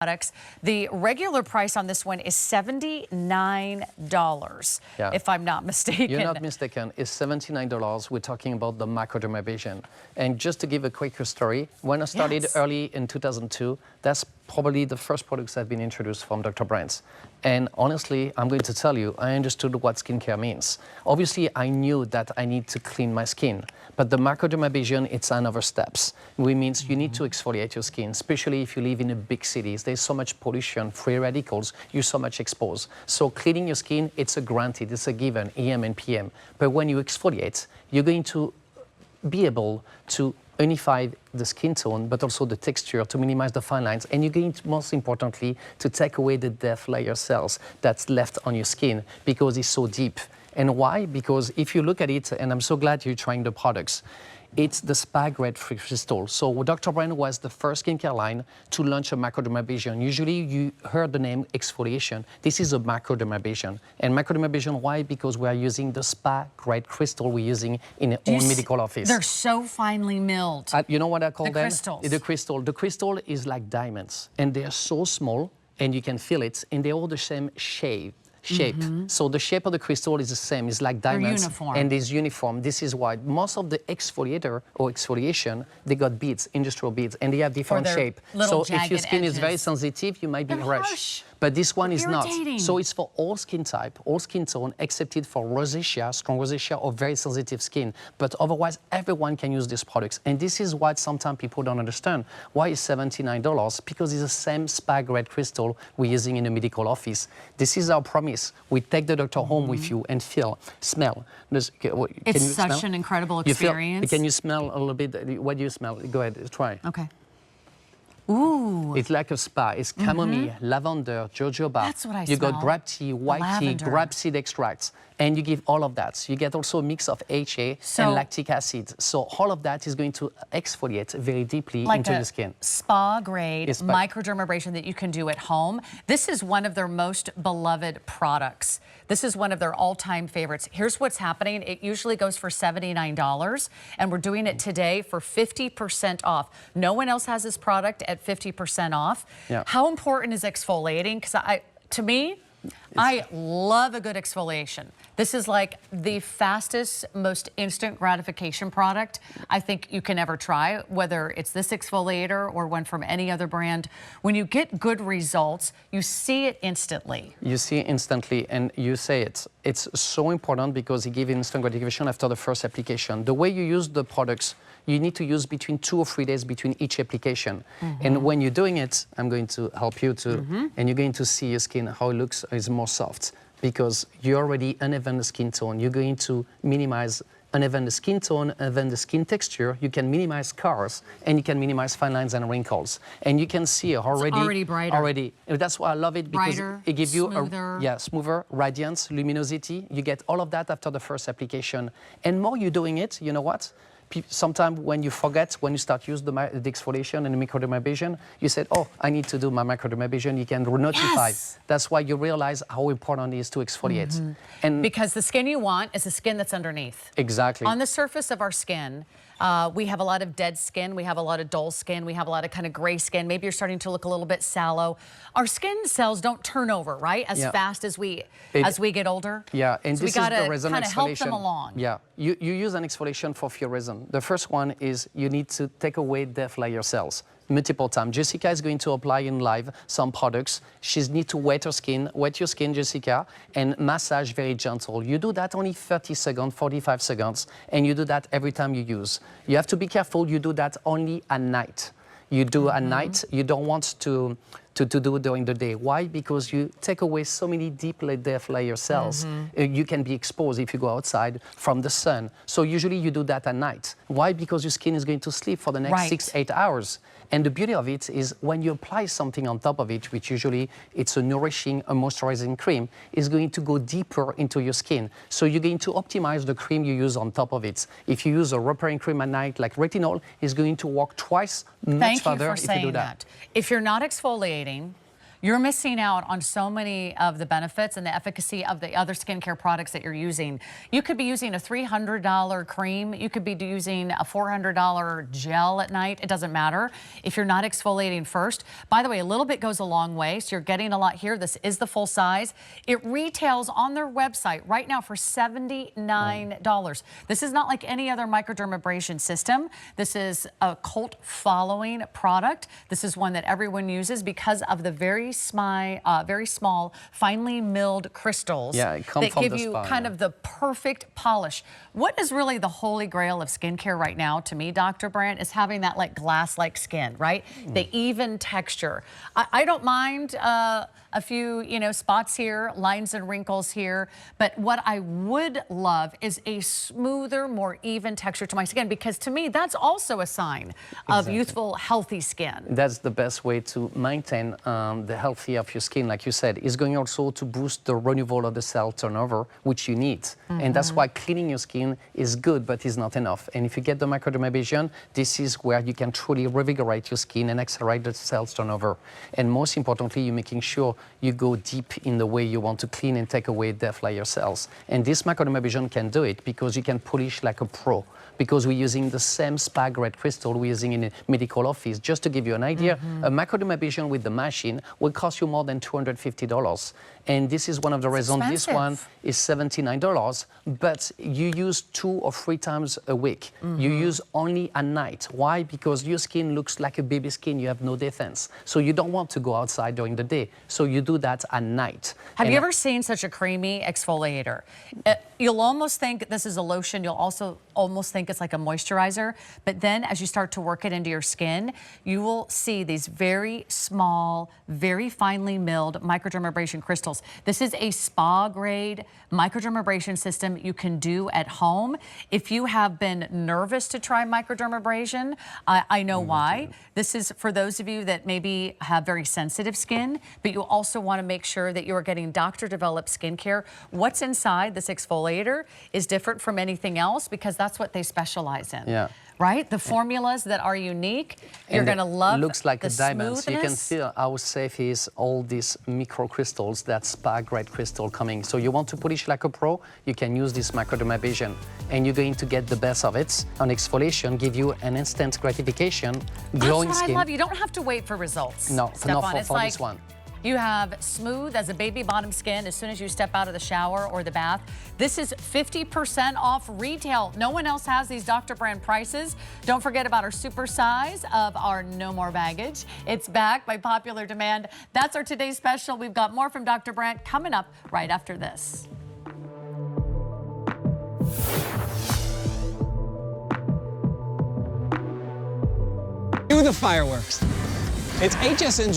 products. The regular price on this one is $79, if I'm not mistaken. You're not mistaken. It's $79. We're talking about the Microdermabrasion. And just to give a quick story, when I started early in 2002, that's probably the first products that have been introduced from Dr. Brandt. And honestly, I'm going to tell you, I understood what skincare means. Obviously, I knew that I need to clean my skin, but the Microdermabrasion, it's another steps. Which means you need to exfoliate your skin, especially if you live in a big cities. There's so much pollution, free radicals, you're so much exposed. So cleaning your skin, it's a granted, it's a given, AM and PM. But when you exfoliate, you're going to be able to unify the skin tone, but also the texture to minimize the fine lines. And you're going to, most importantly, to take away the dead layer cells that's left on your skin because it's so deep. And why? Because if you look at it, and I'm so glad you're trying the products, it's the spa grade free crystal. So Dr. Brandt was the first skincare line to launch a Microdermabrasion. Usually you heard the name exfoliation. This is a Microdermabrasion. And Microdermabrasion, why? Because we are using the spa grade crystal we're using in our own medical office. They're so finely milled. You know what I call them? The crystals. The crystal. The crystal is like diamonds, and they're so small, and you can feel it, and they're all the same shape. So the shape of the crystal is the same. It's like diamonds. And it's uniform. This is why most of the exfoliator or exfoliation, they got beads, industrial beads, and they have different shape. So if your skin is very sensitive, you might be harsh. But this one is not. So it's for all skin type, all skin tone, excepted for rosacea, strong rosacea, or very sensitive skin. But otherwise, everyone can use these products. And this is what sometimes people don't understand. Why is $79? Because it's the same spa grade crystal we're using in a medical office. This is our promise. We take the doctor home with you and feel, smell. It's such an incredible experience. Can you smell a little bit? What do you smell? Go ahead, try. Okay. Ooh. It's like a spa. It's chamomile, lavender, jojoba. That's what I smell. You got grape tea, white tea, grape seed extracts, and you give all of that. You get also a mix of HA and lactic acid. So all of that is going to exfoliate very deeply into the skin. Spa grade microdermabrasion that you can do at home. This is one of their most beloved products. This is one of their all-time favorites. Here's what's happening. It usually goes for $79, and we're doing it today for 50% off. No one else has this product at 50% off. How important is exfoliating? Because to me, I love a good exfoliation. This is like the fastest, most instant gratification product I think you can ever try, whether it's this exfoliator or one from any other brand. When you get good results, you see it instantly. You see it instantly, and you say it. It's so important because it gives instant gratification after the first application. The way you use the products, you need to use between 2 or 3 days between each application. And when you're doing it, I'm going to help you too, and you're going to see your skin, how it looks is more soft because you already uneven skin tone. You're going to minimize uneven skin tone, uneven the skin texture. You can minimize scars, and you can minimize fine lines and wrinkles. And you can see already brighter. That's why I love it, because it gives you smoother radiance, luminosity. You get all of that after the first application. And more you're doing it, you know what? Sometimes when you forget, when you start using the exfoliation and the microdermabrasion, you said, oh, I need to do my microdermabrasion. You can notify. That's why you realize how important it is to exfoliate. And because the skin you want is the skin that's underneath. Exactly. On the surface of our skin, we have a lot of dead skin, we have a lot of dull skin, we have a lot of kind of gray skin. Maybe you're starting to look a little bit sallow. Our skin cells don't turn over, right, as fast as we get older. Yeah, and so this is the reason kind of help them along. Yeah, you use an exfoliation for a few reasons. The first one is you need to take away dead layer cells multiple times. Jessica is going to apply in live some products. She needs to wet your skin, Jessica, and massage very gentle. You do that only 30 seconds, 45 seconds, and you do that every time you use. You have to be careful, you do that only at night. You do at night, you don't want to do it during the day. Why? Because you take away so many deep dead layer cells. You can be exposed if you go outside from the sun. So usually you do that at night. Why? Because your skin is going to sleep for the next 6-8 hours. And the beauty of it is when you apply something on top of it, which usually it's a nourishing, a moisturizing cream, is going to go deeper into your skin. So you're going to optimize the cream you use on top of it. If you use a repairing cream at night, like retinol, it's going to work twice much further if you do that. If you're not exfoliating, you're missing out on so many of the benefits and the efficacy of the other skincare products that you're using. You could be using a $300 cream. You could be using a $400 gel at night. It doesn't matter if you're not exfoliating first. By the way, a little bit goes a long way, so you're getting a lot here. This is the full size. It retails on their website right now for $79. This is not like any other microdermabrasion system. This is a cult following product. This is one that everyone uses because of the very small, finely milled crystals that give you kind of the perfect polish. What is really the holy grail of skincare right now, to me, Dr. Brandt, is having that like glass-like skin, right? The even texture. I don't mind a few, spots here, lines and wrinkles here, but what I would love is a smoother, more even texture to my skin, because to me, that's also a sign of youthful, healthy skin. That's the best way to maintain the healthy of your skin, like you said. It's going also to boost the renewal of the cell turnover, which you need. And that's why cleaning your skin is good, but it's not enough. And if you get the microdermabrasion, this is where you can truly revigorate your skin and accelerate the cells turnover. And most importantly, you're making sure you go deep in the way you want to clean and take away dead layer cells. And this microdermabrasion can do it because you can polish like a pro, because we're using the same spa grade crystal we're using in a medical office. Just to give you an idea, a microdermabrasion with the machine will cost you more than $250. And this is one of the reasons this one is $79, but you use 2 or 3 times a week. You use only at night. Why? Because your skin looks like a baby skin. You have no defense. So you don't want to go outside during the day. So you do that at night. Have you ever seen such a creamy exfoliator? You'll almost think this is a lotion. You'll also almost think it's like a moisturizer. But then as you start to work it into your skin, you will see these very small, very finely milled microdermabrasion crystals. This is a spa grade microdermabrasion system you can do at home. If you have been nervous to try microdermabrasion, I know why. This is for those of you that maybe have very sensitive skin, but you also want to make sure that you are getting doctor-developed skincare. What's inside this exfoliator is different from anything else because that's what they specialize in. Yeah. Right? The formulas that are unique, you're going to love. It looks like the a diamond. smoothness. So you can feel how safe is all these microcrystals, that spa-grade crystal coming. So you want to polish like a pro, you can use this microdermabrasion, and you're going to get the best of it. On exfoliation, give you an instant gratification, glowing That's what skin. I love. You don't have to wait for results. No, Stefan. for this one. You have smooth as a baby bottom skin as soon as you step out of the shower or the bath. This is 50% off retail. No one else has these Dr. Brandt prices. Don't forget about our super size of our No More Baggage. It's back by popular demand. That's our today's special. We've got more from Dr. Brandt coming up right after this. Do the fireworks. It's HSN's